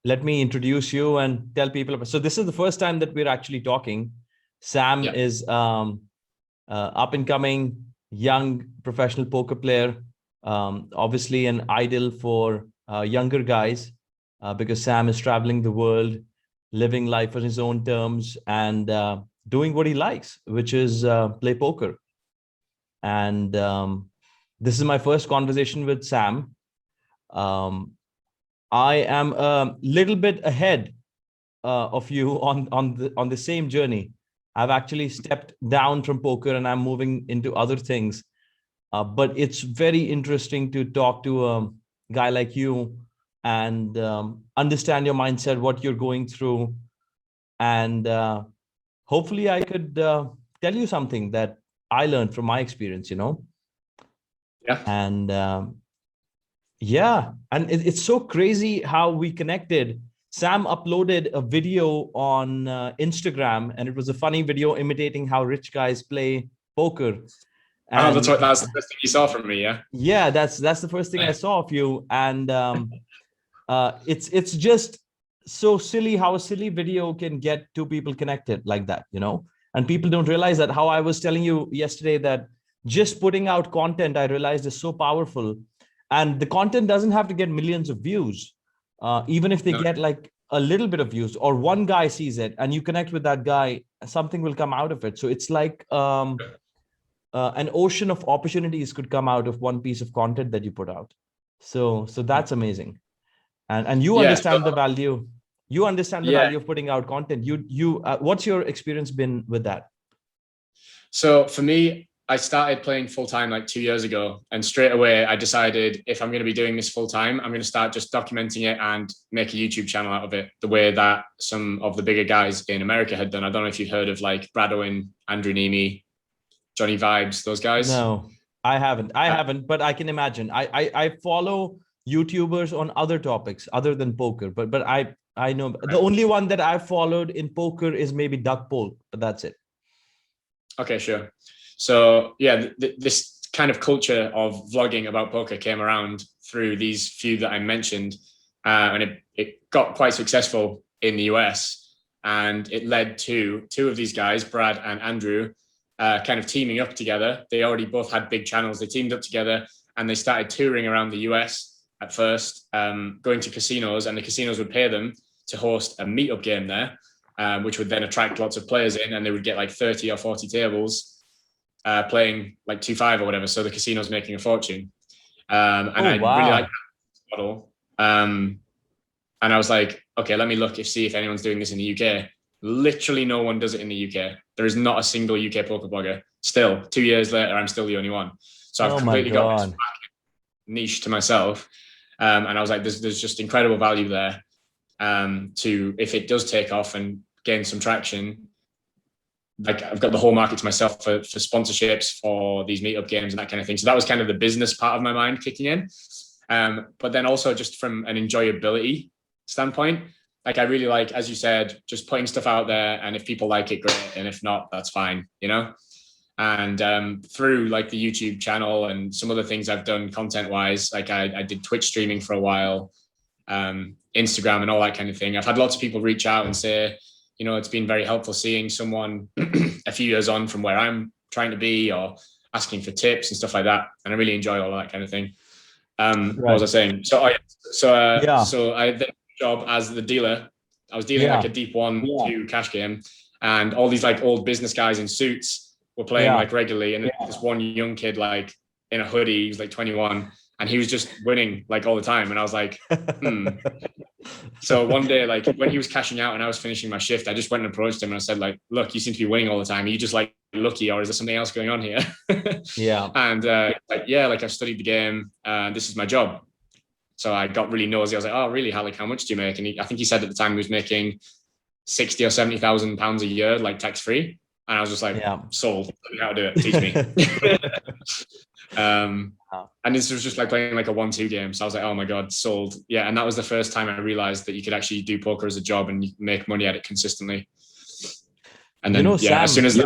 let me introduce you and tell people about. So this is the first time that we're actually talking. Sam Yeah. is up and coming young professional poker player, obviously an idol for younger guys, because Sam is traveling the world, living life on his own terms, and doing what he likes, which is play poker. And this is my first conversation with Sam. Um, I am a little bit ahead of you on the same journey. I've actually stepped down from poker and I'm moving into other things. But it's very interesting to talk to a guy like you and understand your mindset, what you're going through, and hopefully I could tell you something that I learned from my experience. Yeah. And yeah, and it's so crazy how we connected. Sam uploaded a video on Instagram, and it was a funny video imitating how rich guys play poker. Oh, And that's the first thing you saw from me, yeah? yeah, that's the first thing I saw of you. And it's just so silly how a silly video can get two people connected like that. And people don't realize that. How I was telling you yesterday that just putting out content, I realized, is so powerful. And the content doesn't have to get millions of views. Even if they No. get like a little bit of views, or one guy sees it and you connect with that guy, something will come out of it. So it's like an ocean of opportunities could come out of one piece of content that you put out. So that's amazing. And you Yeah. understand the value. You understand the Yeah. value of putting out content. What's your experience been with that? So for me, I started playing full time like 2 years ago, and straight away I decided if I'm going to be doing this full time, I'm going to start just documenting it and make a YouTube channel out of it, the way that some of the bigger guys in America had done. I don't know if you've heard of like Brad Owen, Andrew Nemi, Johnny Vibes, those guys. No, I haven't, but I can imagine. I follow YouTubers on other topics other than poker, but I know the only one that I've followed in poker is maybe Duck Polk, but that's it. Okay, sure. So yeah, this kind of culture of vlogging about poker came around through these few that I mentioned, and it got quite successful in the US, and it led to two of these guys, Brad and Andrew, kind of teaming up together. They already both had big channels. They teamed up together and they started touring around the US at first, going to casinos, and the casinos would pay them to host a meetup game there, which would then attract lots of players in, and they would get like 30 or 40 tables playing like 2-5 or whatever. So the casino's making a fortune. And I really like that model. And I was like, okay, let me see if anyone's doing this in the UK. Literally no one does it in the UK. There is not a single UK poker blogger. Still, 2 years later, I'm still the only one. So I've completely got this niche to myself. And I was like, there's just incredible value there. To, if it does take off and gain some traction, like I've got the whole market to myself for sponsorships for these meetup games and that kind of thing. So that was kind of the business part of my mind kicking in. But then also just from an enjoyability standpoint, like I really like, as you said, just putting stuff out there, and if people like it, great, and if not, that's fine, And through like the YouTube channel and some other things I've done content wise, like I did Twitch streaming for a while, Instagram and all that kind of thing. I've had lots of people reach out and say, it's been very helpful seeing someone a few years on from where I'm trying to be, or asking for tips and stuff like that. And I really enjoy all that kind of thing. What was I saying? So I then job as the dealer. I was dealing like a deep 1-2 cash game, and all these like old business guys in suits were playing like regularly, and this one young kid like in a hoodie, he was like 21, and he was just winning like all the time, and I was like, So one day, like when he was cashing out and I was finishing my shift, I just went and approached him and I said, like, look, you seem to be winning all the time. Are you just like lucky, or is there something else going on here? And like I've studied the game, this is my job. So I got really nosy. I was like, oh, really? Like, how much do you make? And I think he said at the time he was making 60 or 70,000 pounds a year, like tax free. And I was just like, sold. How to do it? Teach me. And this was just like playing like a 1-2 game. So I was like, oh my God, sold. Yeah. And that was the first time I realized that you could actually do poker as a job and you can make money at it consistently. And then, Sam, as soon as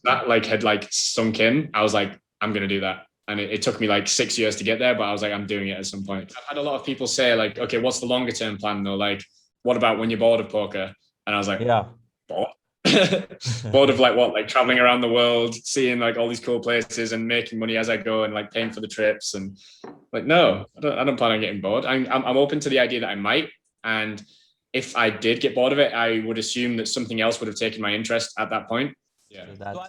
that like had like sunk in, I was like, I'm going to do that. And it took me like 6 years to get there, but I was like, I'm doing it at some point. I've had a lot of people say like, okay, what's the longer term plan though? Like, what about when you're bored of poker? And I was like, Yeah. bored? Bored of like what? Like traveling around the world, seeing like all these cool places and making money as I go and like paying for the trips. And like, no, I don't plan on getting bored. I'm open to the idea that I might. And if I did get bored of it, I would assume that something else would have taken my interest at that point. Yeah. So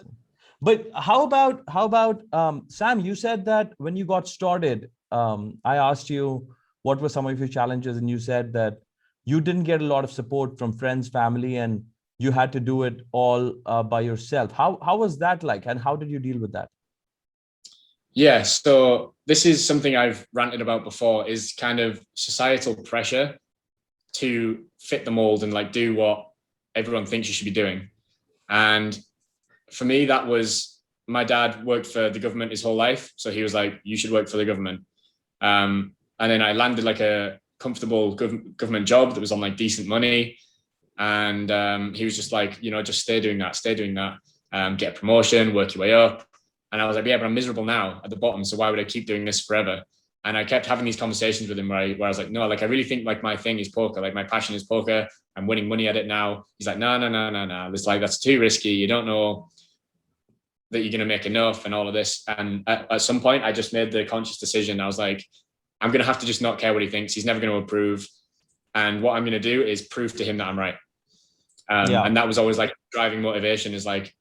but how about Sam? You said that when you got started, I asked you what were some of your challenges, and you said that you didn't get a lot of support from friends, family, and you had to do it all by yourself. How was that like, and how did you deal with that? Yeah, so this is something I've ranted about before, is kind of societal pressure to fit the mold and like do what everyone thinks you should be doing. And for me, that was, my dad worked for the government his whole life. So he was like, you should work for the government. And then I landed like a comfortable government job that was on like decent money. And he was just like, you know, just stay doing that, get a promotion, work your way up. And I was like, yeah, but I'm miserable now at the bottom. So why would I keep doing this forever? And I kept having these conversations with him where I was like, no, like I really think like my thing is poker. Like my passion is poker. I'm winning money at it now. He's like, no. It's like, that's too risky. You don't know that you're going to make enough and all of this. And at some point I just made the conscious decision. I was like, I'm going to have to just not care what he thinks. He's never going to approve. And what I'm going to do is prove to him that I'm right. And that was always like driving motivation, is like,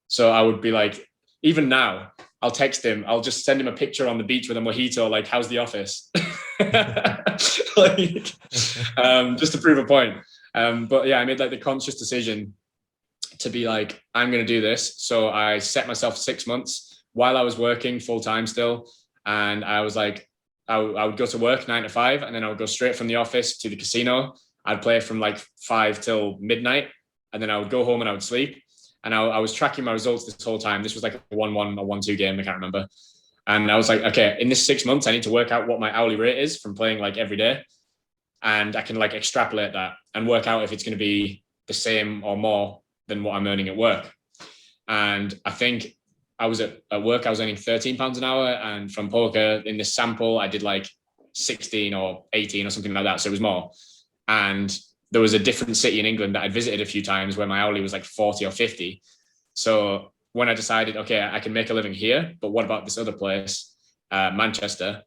so I would be like, even now I'll text him, I'll just send him a picture on the beach with a mojito, like, how's the office? Like, just to prove a point. But yeah, I made like the conscious decision to be like, I'm going to do this. So I set myself 6 months while I was working full time still. And I was like, I would go to work 9 to 5, and then I would go straight from the office to the casino. I'd play from like 5 till midnight, and then I would go home and I would sleep. And I was tracking my results this whole time. This was like a 1-1 or 1-2 game, I can't remember. And I was like, okay, in this 6 months, I need to work out what my hourly rate is from playing like every day. And I can like extrapolate that and work out if it's going to be the same or more than what I'm earning at work. And I think I was at work, I was earning £13 an hour. And from poker in this sample, I did like 16 or 18 or something like that. So it was more. And there was a different city in England that I'd visited a few times where my hourly was like 40 or 50. So when I decided, okay, I can make a living here, but what about this other place, Manchester?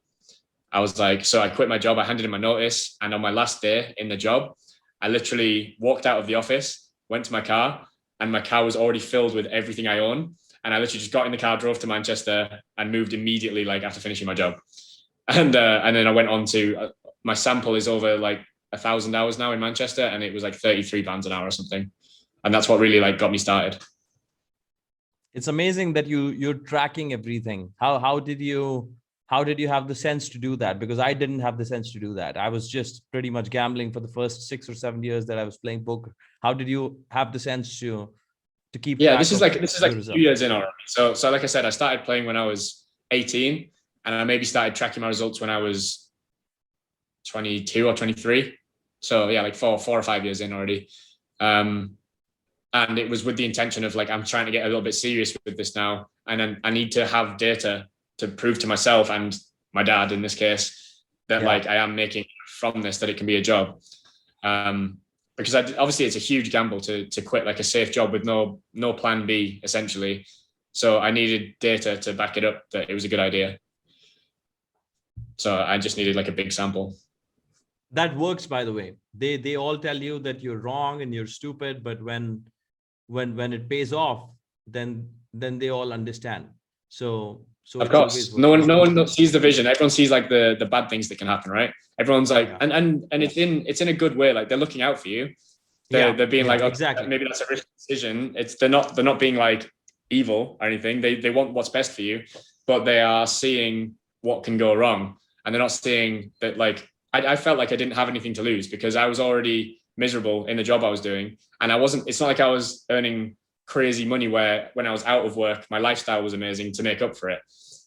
I was like, so I quit my job, I handed in my notice, and on my last day in the job, I literally walked out of the office, went to my car, and my car was already filled with everything I own. And I literally just got in the car, drove to Manchester, and moved immediately, like after finishing my job. And then I went on to, my sample is over like 1,000 hours now in Manchester, and it was like £33 an hour or something. And that's what really like got me started. It's amazing that you're tracking everything. How did you have the sense to do that? Because I didn't have the sense to do that. I was just pretty much gambling for the first 6 or 7 years that I was playing poker. How did you have the sense to keep Yeah, track this is like 2 years in already. So like I said, I started playing when I was 18, and I maybe started tracking my results when I was 22 or 23. So yeah, like four or 5 years in already. And it was with the intention of like, I'm trying to get a little bit serious with this now. And then I need to have data to prove to myself and my dad in this case that like I am making from this, that it can be a job. Because obviously it's a huge gamble to quit like a safe job with no plan B essentially. So I needed data to back it up that it was a good idea. So I just needed like a big sample. That works, by the way. They all tell you that you're wrong and you're stupid, but when it pays off, then they all understand. So of course, no one sees the vision. Everyone sees like the bad things that can happen, right? Everyone's like, and it's in a good way. Like they're looking out for you. They're being like, okay, exactly, maybe that's a risky decision. They're not being like evil or anything. They want what's best for you, but they are seeing what can go wrong, and they're not seeing that like. I felt like I didn't have anything to lose because I was already miserable in the job I was doing. And it's not like I was earning crazy money where when I was out of work, my lifestyle was amazing to make up for it.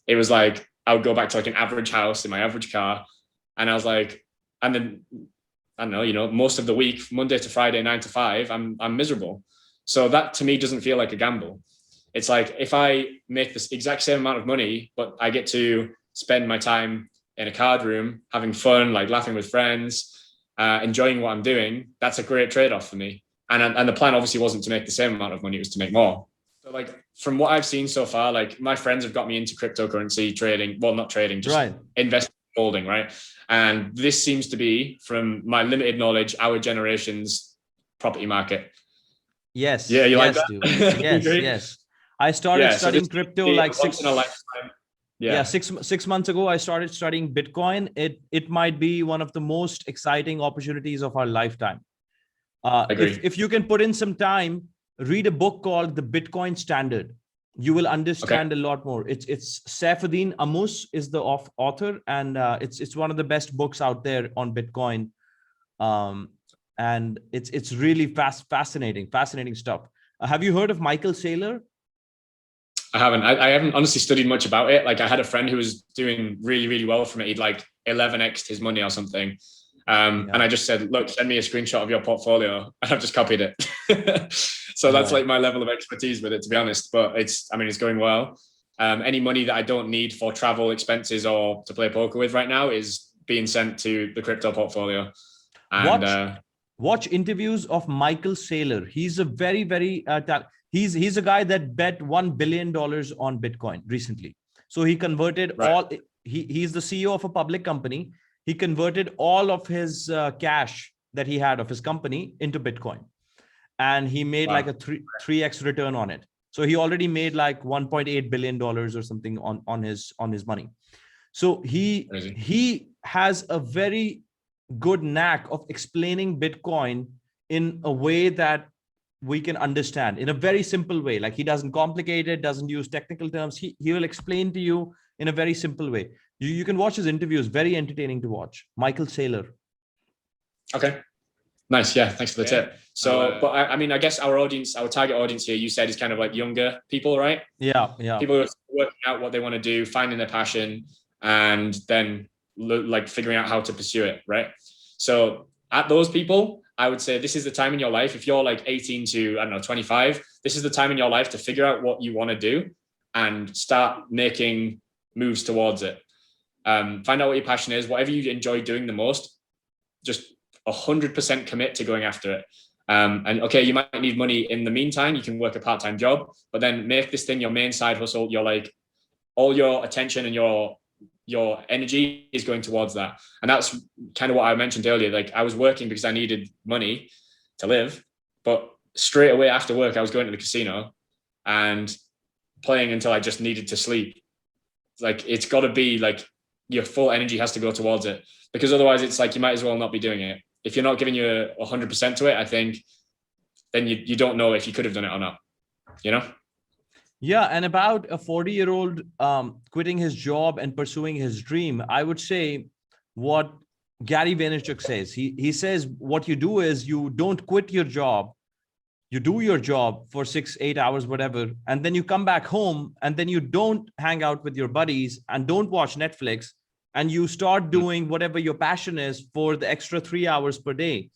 It was like, I would go back to like an average house in my average car. And I was like, and then, I don't know, most of the week, Monday to Friday, 9 to 5, I'm miserable. So that to me doesn't feel like a gamble. It's like, if I make this exact same amount of money, but I get to spend my time in a card room, having fun, like laughing with friends, enjoying what I'm doing, that's a great trade-off for me. And the plan obviously wasn't to make the same amount of money, it was to make more. So like from what I've seen so far, like my friends have got me into cryptocurrency trading. Well, not trading, just investing, holding, right? And this seems to be, from my limited knowledge, our generation's property market. Yes. Yeah, you yes, like that? Dude. Yes, yes. I started studying crypto like once in a lifetime. Yeah, 6 months ago, I started studying Bitcoin. It might be one of the most exciting opportunities of our lifetime. If you can put in some time, read a book called The Bitcoin Standard. You will understand a lot more. It's Saifuddin Ammous is the author, and it's one of the best books out there on Bitcoin. And it's really fascinating stuff. Have you heard of Michael Saylor? I haven't. I haven't honestly studied much about it. Like I had a friend who was doing really, really well from it. He'd like 11x'd his money or something. And I just said, look, send me a screenshot of your portfolio. And I've just copied it. So that's like my level of expertise with it, to be honest. But it's going well. Any money that I don't need for travel expenses or to play poker with right now is being sent to the crypto portfolio. And watch interviews of Michael Saylor. He's a very, very he's a guy that bet $1 billion on Bitcoin recently. So he converted he's the CEO of a public company. He converted all of his cash that he had of his company into Bitcoin. And he made like a 3x return on it. So he already made like $1.8 billion or something on his money. So he has a very good knack of explaining Bitcoin in a way that we can understand, in a very simple way. Like he doesn't complicate it, doesn't use technical terms. He will explain to you in a very simple way. You can watch his interviews, very entertaining to watch. Michael Saylor. Okay. Nice. Yeah. Thanks for the tip. So, but I guess our target audience here, you said, is kind of like younger people, right? Yeah. People who are working out what they want to do, finding their passion, and then like figuring out how to pursue it, right? So at those people, I would say this is the time in your life. If you're like 18 to, 25, this is the time in your life to figure out what you want to do and start making moves towards it. Find out what your passion is, whatever you enjoy doing the most, just 100% commit to going after it. And okay, you might need money in the meantime. You can work a part-time job, but then make this thing your main side hustle. You're like, all your attention and your energy is going towards that. And that's kind of what I mentioned earlier. Like I was working because I needed money to live, but straight away after work, I was going to the casino and playing until I just needed to sleep. Like, it's got to be like your full energy has to go towards it, because otherwise it's like, you might as well not be doing it. If you're not giving your 100% to it, I think then you don't know if you could have done it or not, you know? Yeah. And about a 40-year-old quitting his job and pursuing his dream, I would say what Gary Vaynerchuk says. He says what you do is you don't quit your job. You do your job for 6-8 hours, whatever. And then you come back home and then you don't hang out with your buddies and don't watch Netflix, and you start doing whatever your passion is for the extra 3 hours per day.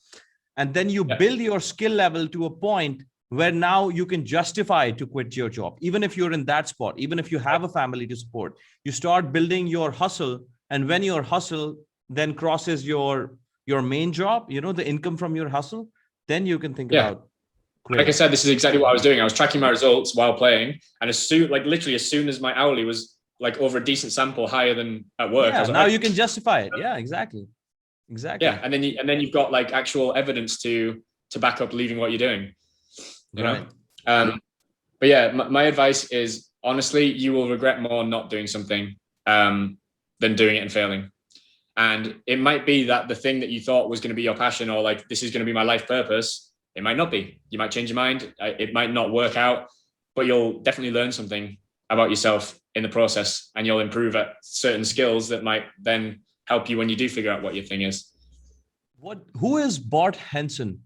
And then you build your skill level to a point where now you can justify to quit your job. Even if you're in that spot, even if you have a family to support, you start building your hustle. And when your hustle then crosses your main job, the income from your hustle, then you can think about quitting. Like I said, this is exactly what I was doing. I was tracking my results while playing. And as soon as my hourly was like over a decent sample higher than at work. Yeah, I was like, now you can justify it. Yeah, exactly. Yeah, and then you've got like actual evidence to back up leaving what you're doing. You know? But yeah, my advice is, honestly, you will regret more not doing something than doing it and failing. And it might be that the thing that you thought was going to be your passion, or like, this is going to be my life purpose, it might not be. You might change your mind. It might not work out, but you'll definitely learn something about yourself in the process, and you'll improve at certain skills that might then help you when you do figure out what your thing is. Who is Bart Henson?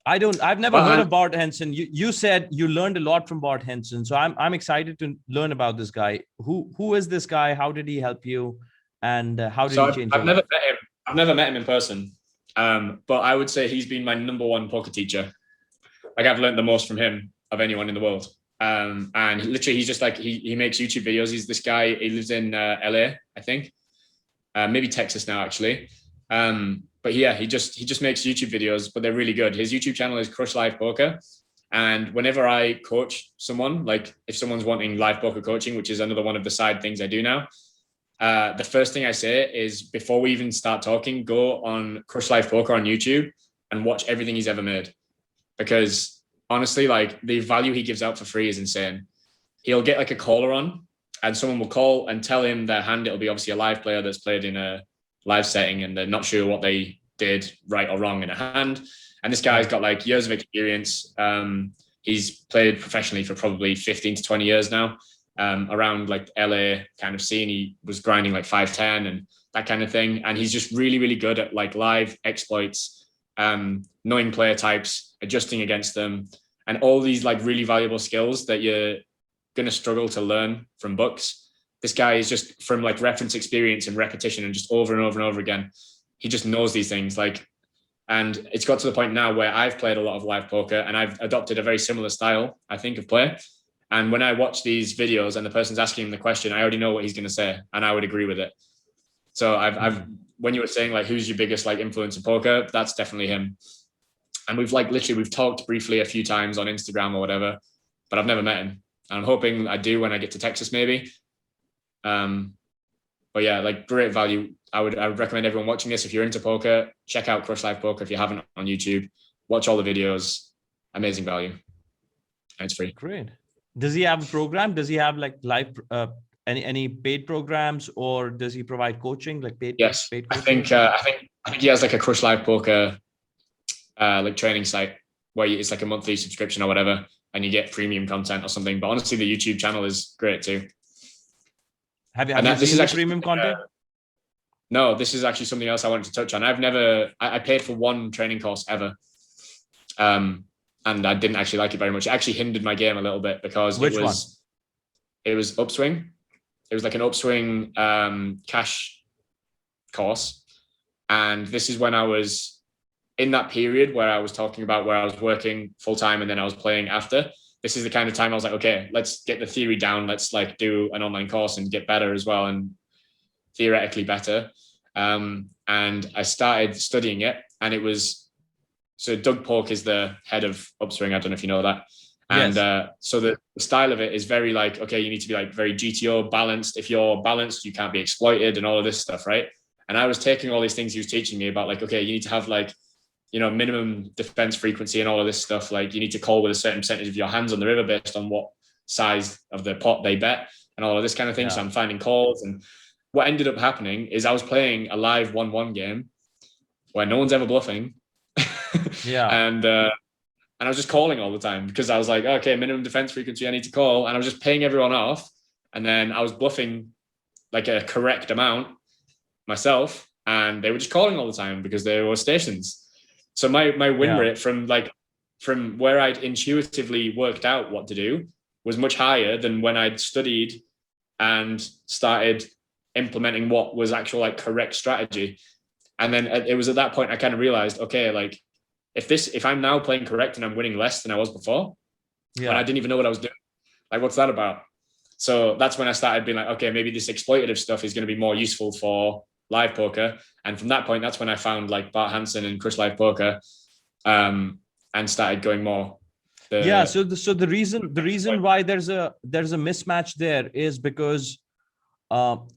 I've never heard of Bart Henson. You said you learned a lot from Bart Henson. So I'm excited to learn about this guy. Who is this guy? How did he help you? And how did he change your life? I've never met him in person. But I would say he's been my number one poker teacher. Like, I've learned the most from him of anyone in the world. And literally, he's just like, he makes YouTube videos. He's this guy, he lives in LA, I think. Maybe Texas now, actually. But but yeah, he just makes YouTube videos, but they're really good. His YouTube channel is Crush Live Poker. And whenever I coach someone, like if someone's wanting live poker coaching, which is another one of the side things I do now, the first thing I say is before we even start talking, go on Crush Live Poker on YouTube and watch everything he's ever made. Because honestly, like the value he gives out for free is insane. He'll get like a caller on and someone will call and tell him their hand. It'll be obviously a live player that's played in a live setting and they're not sure what they did right or wrong in a hand. And this guy's got like years of experience. He's played professionally for probably 15 to 20 years now, around like LA kind of scene. He was grinding like 510 and that kind of thing. And he's just really, really good at like live exploits, knowing player types, adjusting against them, and all these like really valuable skills that you're going to struggle to learn from books. This guy is just from like reference experience and repetition and just over and over and over again. He just knows these things like. And it's got to the point now where I've played a lot of live poker and I've adopted a very similar style, I think, of play. And when I watch these videos and the person's asking him the question, I already know what he's going to say and I would agree with it. So I've when you were saying like, who's your biggest like influence in poker, that's definitely him. And we've talked briefly a few times on Instagram or whatever, but I've never met him. And I'm hoping I do when I get to Texas, maybe. But yeah, like great value. I would recommend everyone watching this. If you're into poker, check out Crush Live Poker. If you haven't, on YouTube, watch all the videos. Amazing value. And it's free. Great. Does he have a program? Does he have like live, any paid programs, or does he provide coaching, like paid? Yes. Paid I think he has like a Crush Live Poker, like training site where it's like a monthly subscription or whatever, and you get premium content or something. But honestly, the YouTube channel is great too. Have you seen the premium content? No, this is actually something else I wanted to touch on. I paid for one training course ever. And I didn't actually like it very much. It actually hindered my game a little bit because it was Upswing. It was like an Upswing cash course. And this is when I was in that period where I was talking about where I was working full time and then I was playing after. This is the kind of time I was like, okay, let's get the theory down. Let's like do an online course and get better as well. And theoretically better. And I started studying it, and it was, so Doug Polk is the head of Upswing. I don't know if you know that. And yes. So the style of it is very like, okay, you need to be like very GTO balanced. If you're balanced, you can't be exploited and all of this stuff, right? And I was taking all these things he was teaching me about, like, okay, you need to have like, you know, minimum defense frequency and all of this stuff. Like you need to call with a certain percentage of your hands on the river based on what size of the pot they bet and all of this kind of thing. Yeah. So I'm finding calls, and what ended up happening is I was playing a live 1-1 game where no one's ever bluffing. Yeah. And I was just calling all the time because I was like, okay, minimum defense frequency, I need to call. And I was just paying everyone off. And then I was bluffing like a correct amount myself. And they were just calling all the time because they were stations. So my win rate from where I'd intuitively worked out what to do was much higher than when I'd studied and started implementing what was actual like correct strategy. And then it was at that point I kind of realized, okay, like if I'm now playing correct and I'm winning less than I was before, and I didn't even know what I was doing, like what's that about? So that's when I started being like, okay, maybe this exploitative stuff is going to be more useful for live poker. And from that point, that's when I found like Bart Henson and Crush Live Poker, and started going more. So the reason why there's a mismatch there is because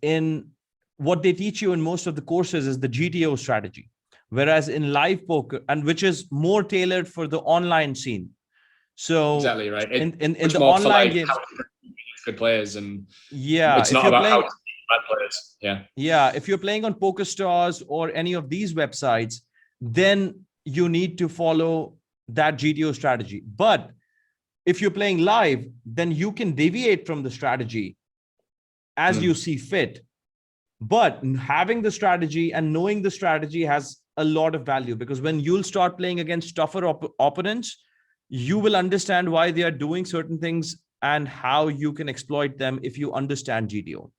in what they teach you in most of the courses is the GTO strategy, whereas in live poker, and which is more tailored for the online scene. So exactly right. In the online games, good players, and it's not about how to bad players. Yeah. If you're playing on PokerStars or any of these websites, then you need to follow that GTO strategy. But if you're playing live, then you can deviate from the strategy as you see fit. But having the strategy and knowing the strategy has a lot of value, because when you'll start playing against tougher opponents, you will understand why they are doing certain things and how you can exploit them if you understand GTO.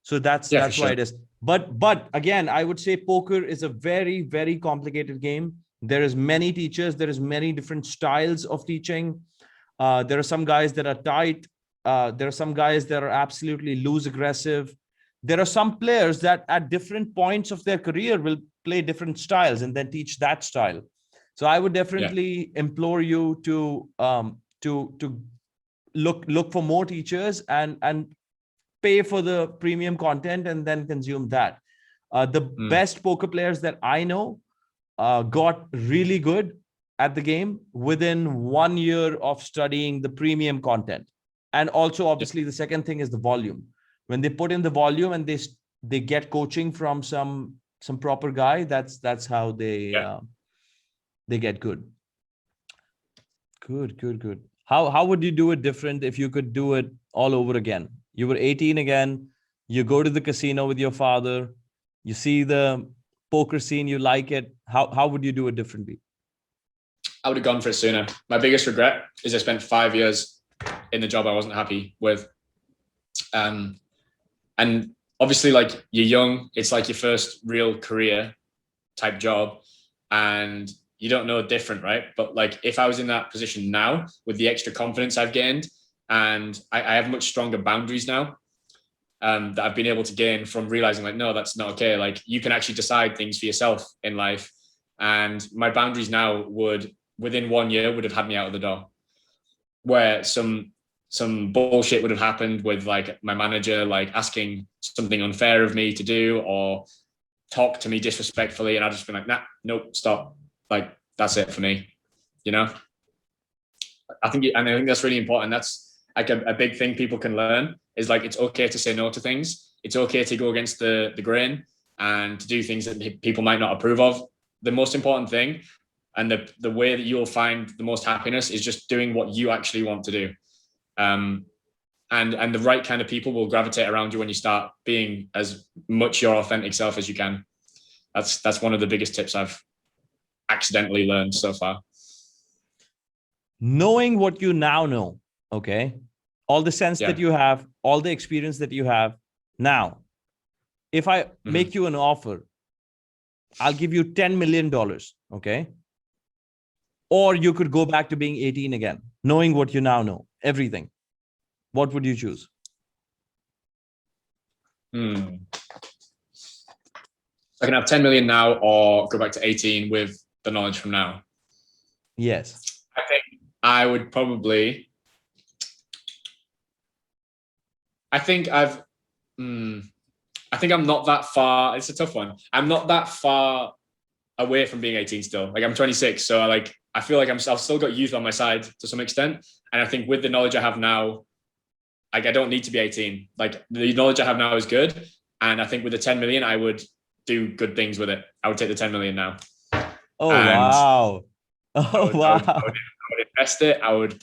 So that's why it is. But again, I would say poker is a very, very complicated game. There is many teachers. There is many different styles of teaching. There are some guys that are tight. There are some guys that are absolutely loose aggressive. There are some players that at different points of their career will play different styles and then teach that style. So I would definitely implore you to look for more teachers and pay for the premium content and then consume that. The best poker players that I know got really good at the game within 1 year of studying the premium content. And also, obviously, the second thing is the volume. When they put in the volume and they get coaching from some proper guy, that's how they get good. Good. How would you do it different if you could do it all over again? You were 18 again, you go to the casino with your father, you see the poker scene, you like it. How would you do it differently? I would have gone for it sooner. My biggest regret is I spent 5 years in the job I wasn't happy with. And obviously, like, you're young, it's like your first real career type job, and you don't know different, right? But like, if I was in that position now with the extra confidence I've gained, and I have much stronger boundaries now that I've been able to gain from realizing, like, no, that's not okay. Like, you can actually decide things for yourself in life. And my boundaries now would, within 1 year, would have had me out of the door. Where some bullshit would have happened with, like, my manager, like, asking something unfair of me to do or talk to me disrespectfully, and I'd just be like, nah, nope, stop. Like, that's it for me, you know? I think that's really important. That's like a big thing people can learn, is like, it's okay to say no to things. It's okay to go against the grain and to do things that people might not approve of. The most important thing, and the way that you'll find the most happiness, is just doing what you actually want to do. And the right kind of people will gravitate around you when you start being as much your authentic self as you can. That's one of the biggest tips I've accidentally learned so far. Knowing what you now know, okay, all the sense that you have, all the experience that you have now, if I make you an offer, I'll give you $10 million, okay? Or you could go back to being 18 again, knowing what you now know, everything. What would you choose? I can have 10 million now or go back to 18 with the knowledge from now. Yes. I think I would probably, I think I'm not that far. It's a tough one. I'm not that far away from being 18 still. Like, I'm 26. So I feel like I've still got youth on my side to some extent. And I think with the knowledge I have now, like, I don't need to be 18. Like, the knowledge I have now is good. And I think with the 10 million, I would do good things with it. I would take the 10 million now. Oh, wow. I would invest it. I would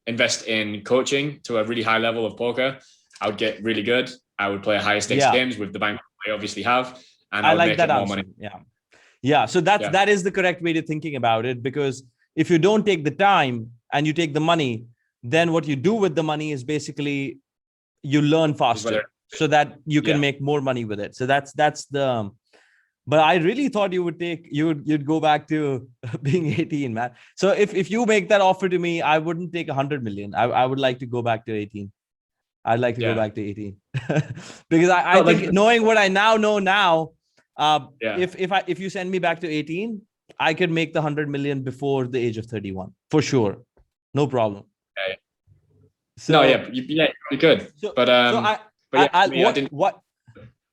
invest in coaching to a really high level of poker. I would get really good. I would play higher stakes games with the bank I obviously have. And I would like make that more money. Yeah. So that is the correct way to thinking about it, because if you don't take the time and you take the money, then what you do with the money is basically you learn faster so that you can make more money with it. So that's the, but I really thought you'd go back to being 18, man. So if you make that offer to me, I wouldn't take 100 million. I would like to go back to 18. I'd like to go back to 18 because I think knowing what I now know now, if you send me back to 18, I could make the 100 million before the age of 31 for sure. No problem. Yeah. So, you could.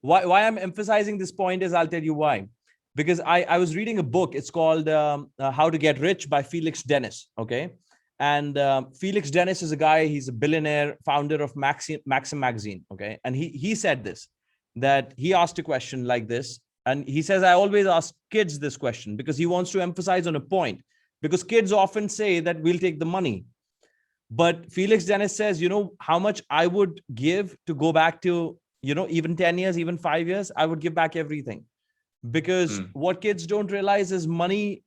Why I'm emphasizing this point is, I'll tell you why. Because I was reading a book. It's called How to Get Rich by Felix Dennis. Okay. And Felix Dennis is a guy, he's a billionaire, founder of Maxim magazine. Okay. And he said this, that he asked a question like this. And he says, I always ask kids this question because he wants to emphasize on a point, because kids often say that we'll take the money. But Felix Dennis says, you know how much I would give to go back to, even 10 years, even 5 years, I would give back everything. Because what kids don't realize is money,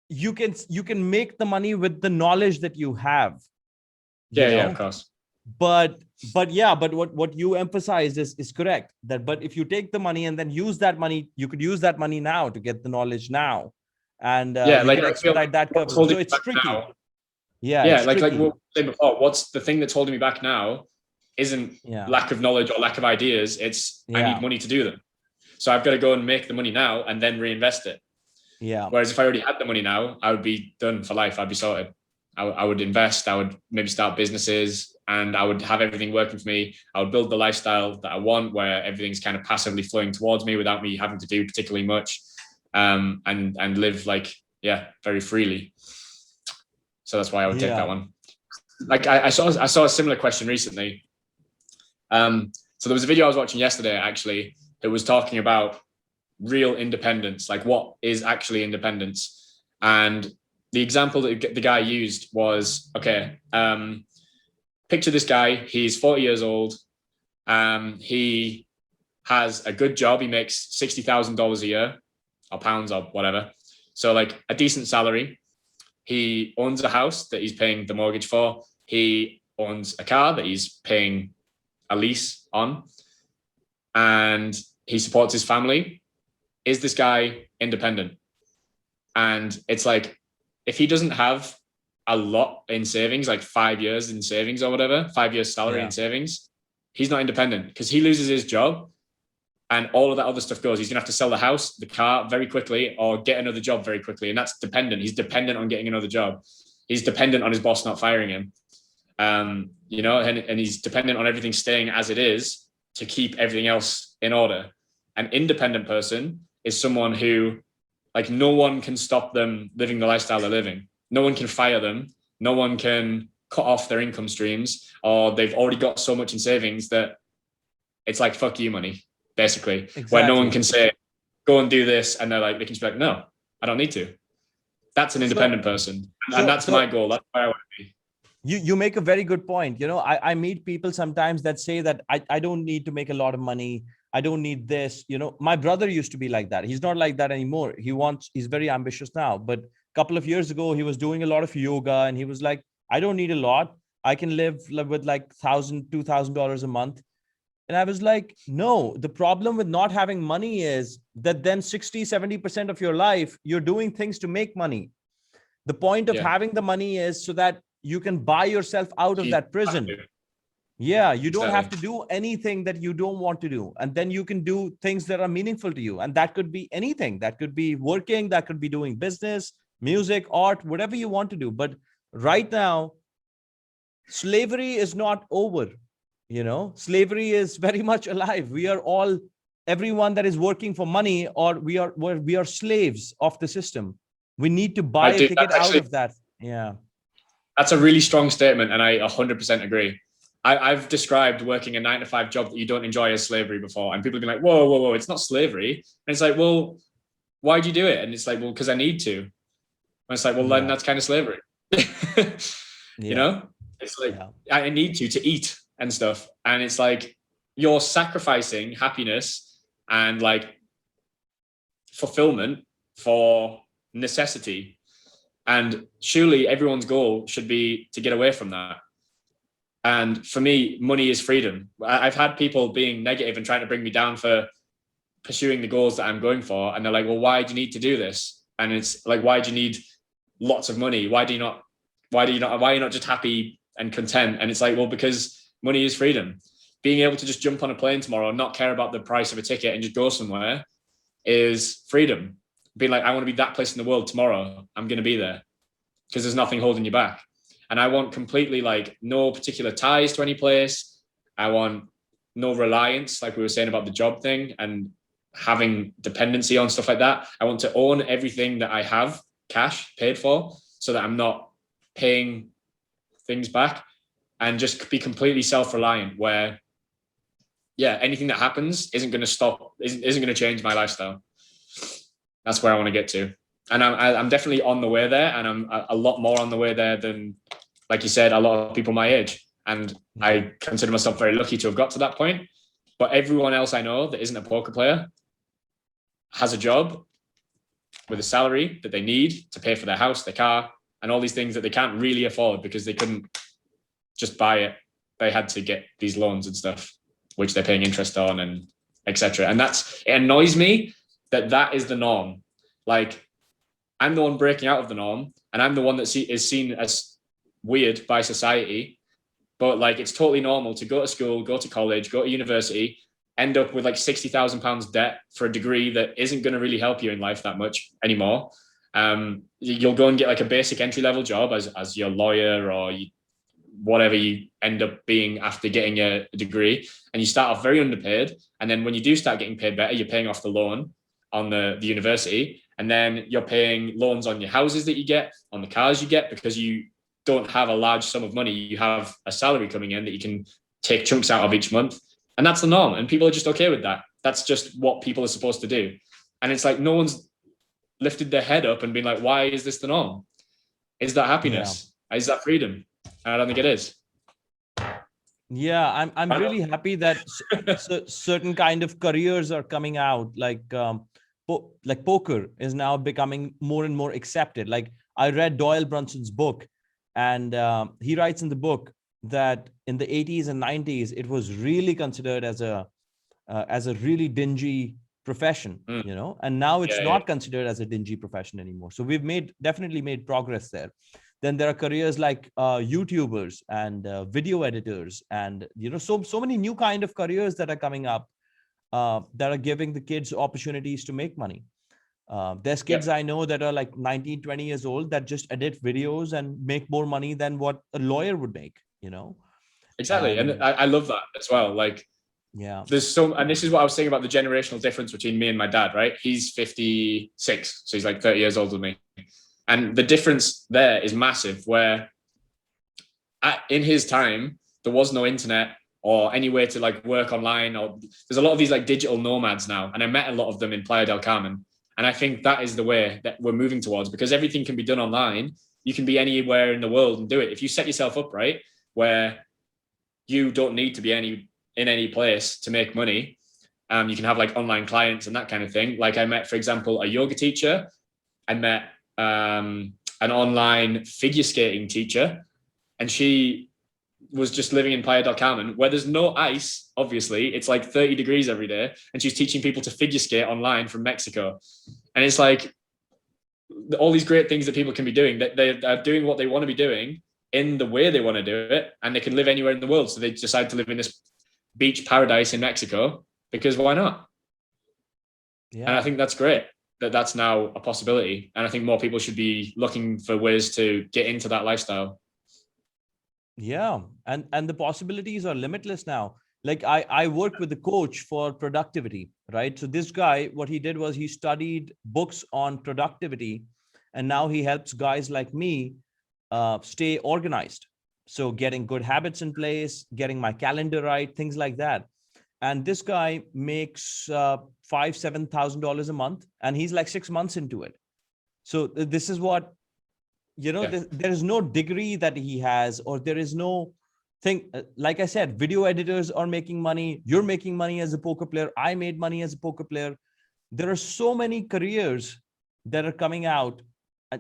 you can make the money with the knowledge that you have. Yeah, of course. But what you emphasized is correct. But if you take the money and then use that money, you could use that money now to get the knowledge now. And expedite that curve. So it's tricky. Now. Yeah, like what we said before, what's the thing that's holding me back now isn't lack of knowledge or lack of ideas. It's I need money to do them. So I've got to go and make the money now and then reinvest it. Yeah. Whereas if I already had the money now, I would be done for life. I'd be sorted. I would invest. I would maybe start businesses, and I would have everything working for me. I would build the lifestyle that I want, where everything's kind of passively flowing towards me without me having to do particularly much, and live like, very freely. So that's why I would take that one. Like I saw a similar question recently. So there was a video I was watching yesterday, actually, that was talking about real independence, like what is actually independence. And the example that the guy used was, okay, picture this guy, he's 40 years old. He has a good job. He makes $60,000 a year, or pounds, or whatever. So like a decent salary. He owns a house that he's paying the mortgage for. He owns a car that he's paying a lease on. And he supports his family. Is this guy independent? And it's like, if he doesn't have a lot in savings, like 5 years in savings or whatever, 5 years salary in savings, he's not independent, because he loses his job and all of that other stuff goes. He's going to have to sell the house, the car very quickly, or get another job very quickly. And that's dependent. He's dependent on getting another job. He's dependent on his boss not firing him. And he's dependent on everything staying as it is to keep everything else in order. An independent person is someone who, like, no one can stop them living the lifestyle they're living. No one can fire them. No one can cut off their income streams, or they've already got so much in savings that it's like, fuck you money, basically. Exactly. Where no one can say, go and do this. And they can just be like, no, I don't need to. That's an independent person. And that's my goal. That's where I want to be. You make a very good point. I meet people sometimes that say that I don't need to make a lot of money. I don't need this. My brother used to be like that. He's not like that anymore. He's very ambitious now. But a couple of years ago, he was doing a lot of yoga, and he was like, I don't need a lot. I can live with like $1,000, $2,000 a month. And I was like, no, the problem with not having money is that then 60, 70% of your life, you're doing things to make money. The point of having the money is so that you can buy yourself out of that prison. Yeah, you don't have to do anything that you don't want to do. And then you can do things that are meaningful to you. And that could be anything. That could be working. That could be doing business, music, art, whatever you want to do. But right now, slavery is not over. Slavery is very much alive. We are all, everyone that is working for money, or we are slaves of the system. We need to buy a ticket out of that. Yeah. That's a really strong statement. And I 100% agree. I've described working a 9-to-5 job that you don't enjoy as slavery before. And people have been like, whoa, it's not slavery. And it's like, well, why do you do it? And it's like, well, because I need to. And it's like, well, then that's kind of slavery. It's like, I need to eat and stuff. And it's like, you're sacrificing happiness and like fulfillment for necessity. And surely everyone's goal should be to get away from that. And for me, money is freedom. I've had people being negative and trying to bring me down for pursuing the goals that I'm going for. And they're like, well, why do you need to do this? And it's like, why do you need lots of money? Why are you not just happy and content? And it's like, well, because money is freedom. Being able to just jump on a plane tomorrow and not care about the price of a ticket and just go somewhere is freedom. Being like, I want to be that place in the world tomorrow. I'm going to be there because there's nothing holding you back. And I want completely like no particular ties to any place. I want no reliance, like we were saying about the job thing and having dependency on stuff like that. I want to own everything that I have cash paid for so that I'm not paying things back, and just be completely self-reliant where, anything that happens isn't going to change my lifestyle. That's where I want to get to. And I'm definitely on the way there, and I'm a lot more on the way there than, like you said, a lot of people my age. And I consider myself very lucky to have got to that point. But everyone else I know that isn't a poker player has a job with a salary that they need to pay for their house, their car, and all these things that they can't really afford because they couldn't just buy it. They had to get these loans and stuff, which they're paying interest on, and etc. And it annoys me that is the norm. Like, I'm the one breaking out of the norm, and I'm the one that is seen as weird by society. But like, it's totally normal to go to school, go to college, go to university, end up with like £60,000 debt for a degree that isn't going to really help you in life that much anymore. You'll go and get like a basic entry level job as your lawyer or whatever you end up being after getting a degree, and you start off very underpaid. And then when you do start getting paid better, you're paying off the loan on the university, and then you're paying loans on your houses that you get, on the cars you get, because you don't have a large sum of money. You have a salary coming in that you can take chunks out of each month. And that's the norm. And people are just okay with that. That's just what people are supposed to do. And it's like, no one's lifted their head up and been like, why is this the norm? Is that happiness? Yeah. Is that freedom? I don't think it is. Yeah, I'm really happy that certain kind of careers are coming out, like poker is now becoming more and more accepted. Like I read Doyle Brunson's book, and he writes in the book that in the 80s and 90s, it was really considered as a really dingy profession, you know, and now it's not considered as a dingy profession anymore. So we've definitely made progress there. Then there are careers like YouTubers and video editors, and you know, so many new kind of careers that are coming up that are giving the kids opportunities to make money. There's kids I know that are like 19, 20 years old that just edit videos and make more money than what a lawyer would make, you know? Exactly. And I love that as well. Like, yeah, and this is what I was saying about the generational difference between me and my dad, right? He's 56, so he's like 30 years older than me. And the difference there is massive, where in his time, there was no internet or any way to like work online, or there's a lot of these like digital nomads now. And I met a lot of them in Playa del Carmen. And I think that is the way that we're moving towards, because everything can be done online. You can be anywhere in the world and do it. If you set yourself up right, where you don't need to be in any place to make money, you can have like online clients and that kind of thing. Like I met, for example, a yoga teacher. I met an online figure skating teacher, and she was just living in Playa del Carmen, where there's no ice, obviously. It's like 30 degrees every day, and she's teaching people to figure skate online from Mexico. And it's like all these great things that people can be doing, that they are doing what they want to be doing in the way they want to do it, and they can live anywhere in the world. So they decide to live in this beach paradise in Mexico, because why not? Yeah. And I think that's great that that's now a possibility. And I think more people should be looking for ways to get into that lifestyle. Yeah. And the possibilities are limitless now. Like I work with a coach for productivity, right? So this guy, what he did was he studied books on productivity, and now he helps guys like me stay organized. So getting good habits in place, getting my calendar right, things like that. And this guy makes $5,000-7,000 a month, and he's like 6 months into it. So this is what, you know, there is no degree that he has, or there is no thing. Like I said, video editors are making money. You're making money as a poker player. I made money as a poker player. There are so many careers that are coming out.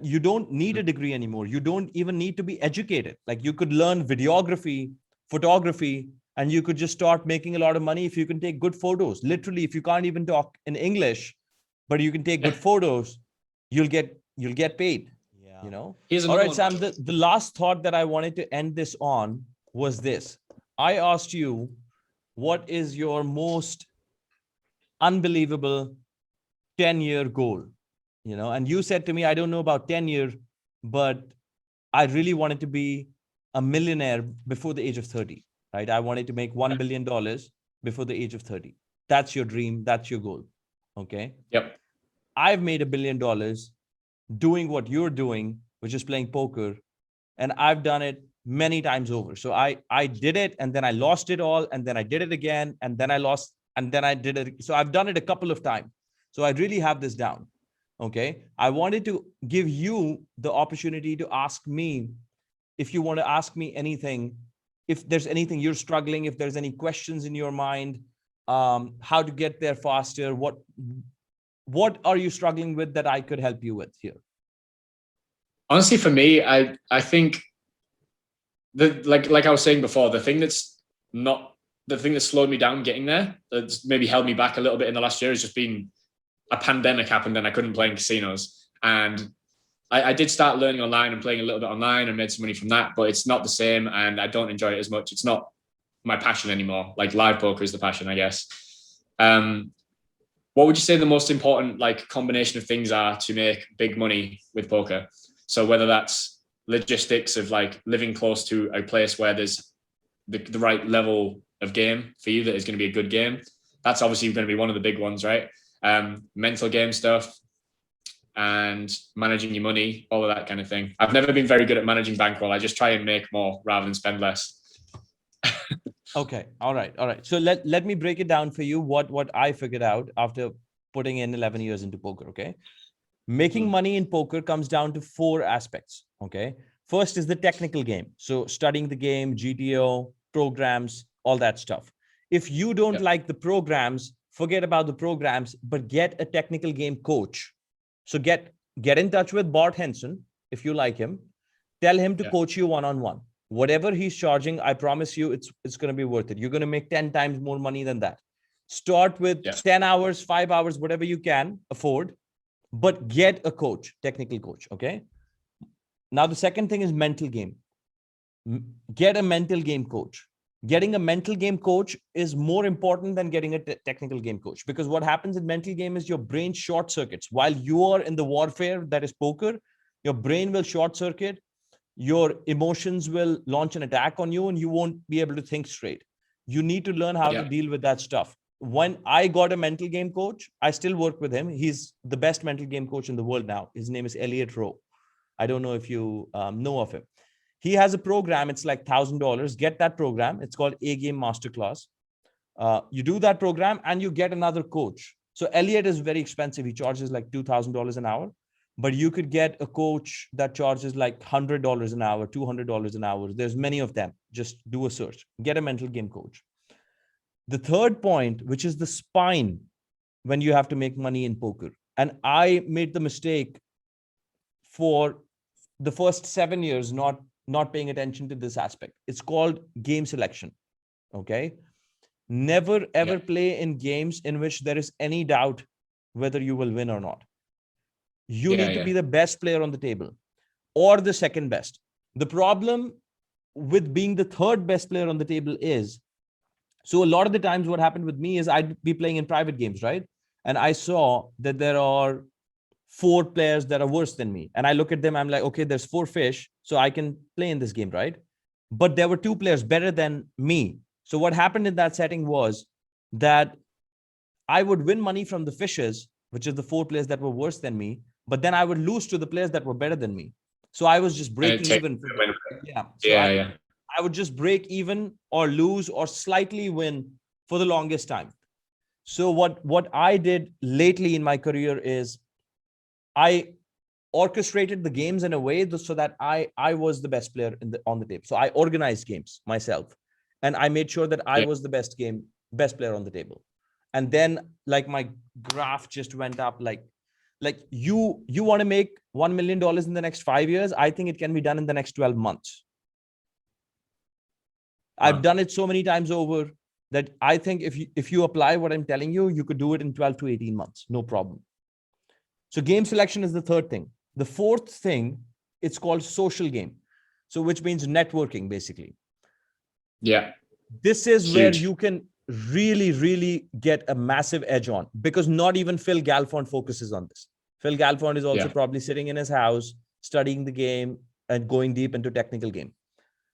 You don't need a degree anymore. You don't even need to be educated. Like you could learn videography, photography, and you could just start making a lot of money if you can take good photos. Literally, if you can't even talk in English, but you can take good photos, you'll get paid. Yeah. You know? All right, Sam, the last thought that I wanted to end this on was this. I asked you, what is your most unbelievable 10-year goal? You know, and you said to me, I don't know about 10 years, but I really wanted to be a millionaire before the age of 30, right? I wanted to make $1 billion before the age of 30. That's your dream. That's your goal. Okay. Yep. I've made $1 billion doing what you're doing, which is playing poker. And I've done it many times over. So I did it, and then I lost it all. And then I did it again, and then I lost, and then I did it. So I've done it a couple of times. So I really have this down. Okay. I wanted to give you the opportunity to ask me, if you want to ask me anything, if there's anything you're struggling, if there's any questions in your mind, how to get there faster, what are you struggling with that I could help you with here? Honestly, for me, I think like I was saying before, the thing that slowed me down getting there, that's maybe held me back a little bit in the last year, has just been a pandemic happened and I couldn't play in casinos. And I did start learning online and playing a little bit online and made some money from that, but it's not the same, and I don't enjoy it as much. It's not my passion anymore. Like live poker is the passion, I guess. What would you say the most important like combination of things are to make big money with poker? So whether that's logistics of like living close to a place where there's the right level of game for you that is going to be a good game. That's obviously going to be one of the big ones, right? Mental game stuff and managing your money, all of that kind of thing. I've never been very good at managing bankroll. I just try and make more rather than spend less. Okay. All right. So let me break it down for you. What I figured out after putting in 11 years into poker. Okay. Making money in poker comes down to 4 aspects. Okay. First is the technical game. So studying the game, GTO, programs, all that stuff. If you don't like the programs, forget about the programs, but get a technical game coach. So get in touch with Bart Henson if you like him. Tell him to coach you one-on-one. Whatever he's charging, I promise you, it's going to be worth it. You're going to make 10 times more money than that. Start with 10 hours, 5 hours, whatever you can afford, but get a coach, technical coach. Okay. Now, the second thing is mental game. Get a mental game coach. Getting a mental game coach is more important than getting a technical game coach, because what happens in mental game is your brain short circuits. While you are in the warfare that is poker, your brain will short circuit. Your emotions will launch an attack on you and you won't be able to think straight. You need to learn how to deal with that stuff. When I got a mental game coach, I still work with him. He's the best mental game coach in the world now. His name is Elliot Rowe. I don't know if you know of him. He has a program. It's like $1,000. Get that program. It's called A Game Masterclass. You do that program and you get another coach. So Elliot is very expensive. He charges like $2,000 an hour. But you could get a coach that charges like $100 an hour, $200 an hour. There's many of them. Just do a search. Get a mental game coach. The third point, which is the spine when you have to make money in poker. And I made the mistake for the first 7 years not paying attention to this aspect. It's called game selection. Okay. Never ever play in games in which there is any doubt whether you will win or not. You need to be the best player on the table or the second best. The problem with being the third best player on the table is, so a lot of the times what happened with me is I'd be playing in private games, right? And I saw that there are 4 players that are worse than me. And I look at them, I'm like, okay, there's 4 fish, so I can play in this game, right? But there were 2 players better than me. So what happened in that setting was that I would win money from the fishes, which is the 4 players that were worse than me, but then I would lose to the players that were better than me. So I was just breaking even. I would just break even or lose or slightly win for the longest time. So what I did lately in my career is I orchestrated the games in a way so that I was the best player on the table. So I organized games myself, and I made sure that I was the best player on the table. And then like my graph just went up. Like you want to make $1 million in the next 5 years. I think it can be done in the next 12 months. I've done it so many times over that I think if you apply what I'm telling you, you could do it in 12 to 18 months. No problem. So game selection is the third thing. The fourth thing, it's called social game. So which means networking, basically. Yeah. This is where you can really, really get a massive edge on, because not even Phil Galfond focuses on this. Phil Galfond is also probably sitting in his house, studying the game and going deep into technical game.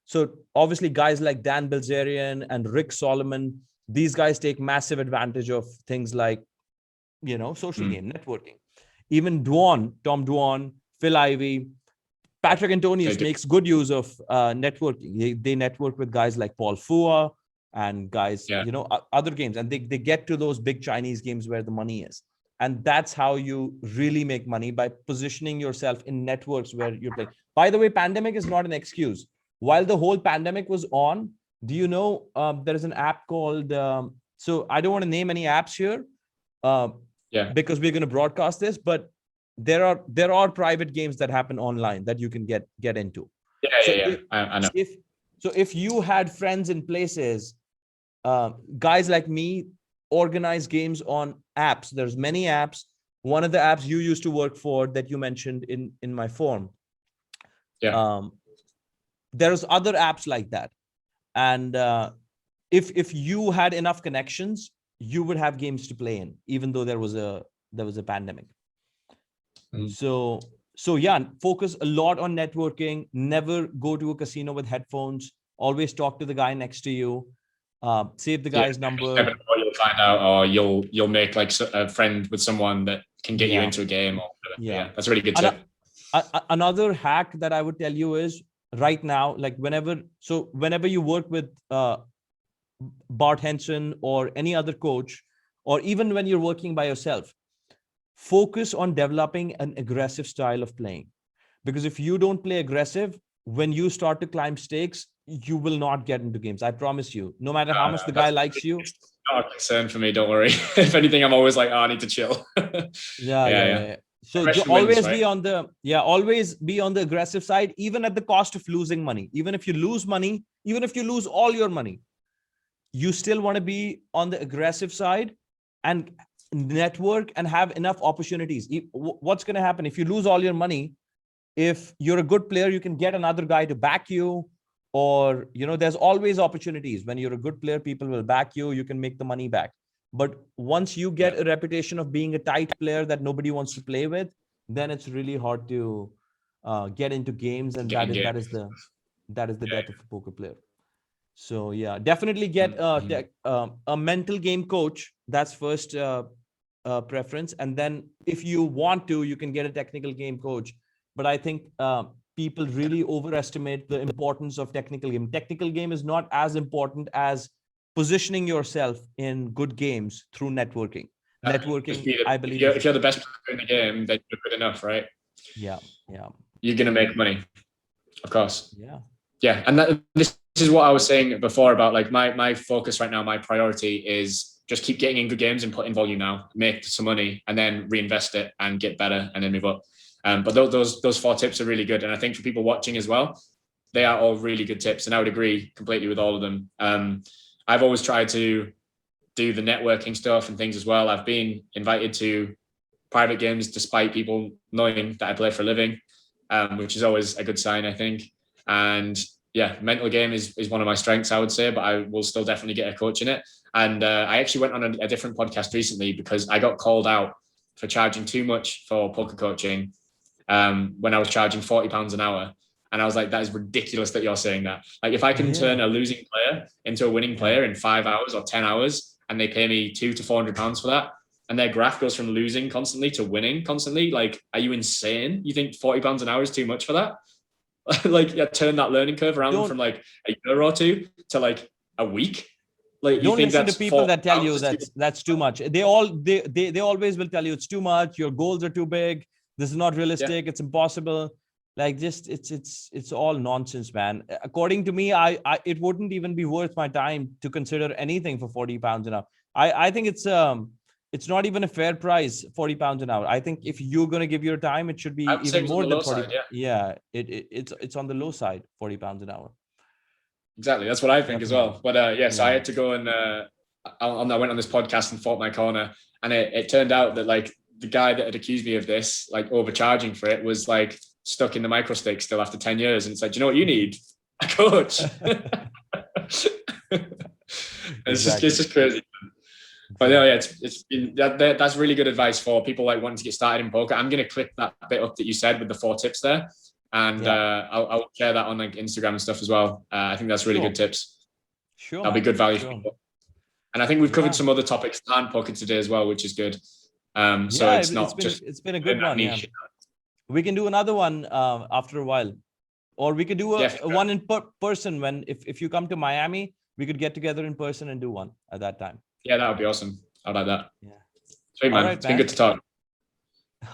So obviously guys like Dan Bilzerian and Rick Solomon, these guys take massive advantage of things like, social game, networking. Even Tom Dwan, Phil Ivey, Patrick Antonius makes good use of networking. They network with guys like Paul Fua and guys, other games. And they get to those big Chinese games where the money is. And that's how you really make money, by positioning yourself in networks where you're playing. By the way, pandemic is not an excuse. While the whole pandemic was on, do you know there is an app called, so I don't want to name any apps here because we're going to broadcast this, but there are private games that happen online that you can get into. I know. If you had friends in places, guys like me organize games on apps. There's many apps. One of the apps you used to work for that you mentioned in my form. There's other apps like that. And if you had enough connections, you would have games to play in, even though there was a pandemic. So yeah, focus a lot on networking. Never go to a casino with headphones. Always talk to the guy next to you. Save the guy's number. Never know what you'll find out, or you'll make like a friend with someone that can get you into a game. Or yeah, that's a really good tip. Another hack that I would tell you is right now, like whenever you work with Bart Henson or any other coach, or even when you're working by yourself, focus on developing an aggressive style of playing. Because if you don't play aggressive, when you start to climb stakes, you will not get into games. I promise you, no matter how much the guy likes you. It's not a concern for me. Don't worry. If anything, I'm always like, oh, I need to chill. Yeah. So always be on the aggressive side, even at the cost of losing money. Even if you lose money, even if you lose all your money, you still want to be on the aggressive side and network and have enough opportunities. What's going to happen if you lose all your money? If you're a good player, you can get another guy to back you, or there's always opportunities. When you're a good player, people will back you. You can make the money back. But once you get a reputation of being a tight player that nobody wants to play with, then it's really hard to get into games, and that is the death of a poker player. So yeah, definitely get a mental game coach. That's first preference, and then if you want to, you can get a technical game coach. But I think people really overestimate the importance of technical game. Technical game is not as important as positioning yourself in good games through networking. I believe, if you're the best player in the game, then you're good enough, right? Yeah. You're gonna make money, of course. Yeah. And this is what I was saying before about like my focus right now. My priority is just keep getting in good games and put in volume now, make some money, and then reinvest it and get better and then move up. But those 4 tips are really good, and I think for people watching as well, they are all really good tips, and I would agree completely with all of them. I've always tried to do the networking stuff and things as well. I've been invited to private games despite people knowing that I play for a living, which is always a good sign, I think. And yeah, mental game is one of my strengths, I would say, but I will still definitely get a coach in it. And I actually went on a different podcast recently because I got called out for charging too much for poker coaching when I was charging £40 an hour. And I was like, that is ridiculous that you're saying that. Like, if I can turn a losing player into a winning player in 5 hours or 10 hours, and they pay me £200 to £400 for that, and their graph goes from losing constantly to winning constantly, like, are you insane? You think £40 an hour is too much for that? Like, turn that learning curve around from like a year or two to like a week. Like, don't listen to people that tell you that's too much. They always will tell you it's too much. Your goals are too big. This is not realistic. It's impossible. Like, just it's all nonsense, man. According to me, it wouldn't even be worth my time to consider anything for £40 an hour. I think it's not even a fair price, £40 an hour. I think if you're going to give your time, it should be even more than 40. It's on the low side, £40 an hour. Exactly, that's what I think as well. But so I had to go and I went on this podcast and fought my corner, and it turned out that like the guy that had accused me of this, like overcharging for it, was like stuck in the microstake still after 10 years. And it's like, do you know what you need? A coach. It's just crazy. But yeah, that's really good advice for people like wanting to get started in poker. I'm going to clip that bit up that you said with the 4 tips there. And I'll share that on like Instagram and stuff as well. I think that's really good tips. Sure. That'll be good value for people. And I think we've covered some other topics on poker today as well, which is good. So it's been a good one. Yeah. We can do another one after a while, or we could do one in person when if you come to Miami, we could get together in person and do one at that time. Yeah, that would be awesome. I like that. Yeah. Sweet, man. It's been good to talk.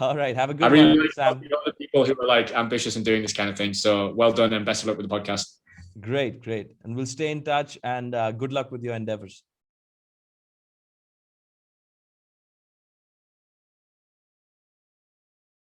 All right. Have a good one. I really like Sam. The people who are like ambitious and doing this kind of thing. So well done and best of luck with the podcast. Great. And we'll stay in touch, and good luck with your endeavors.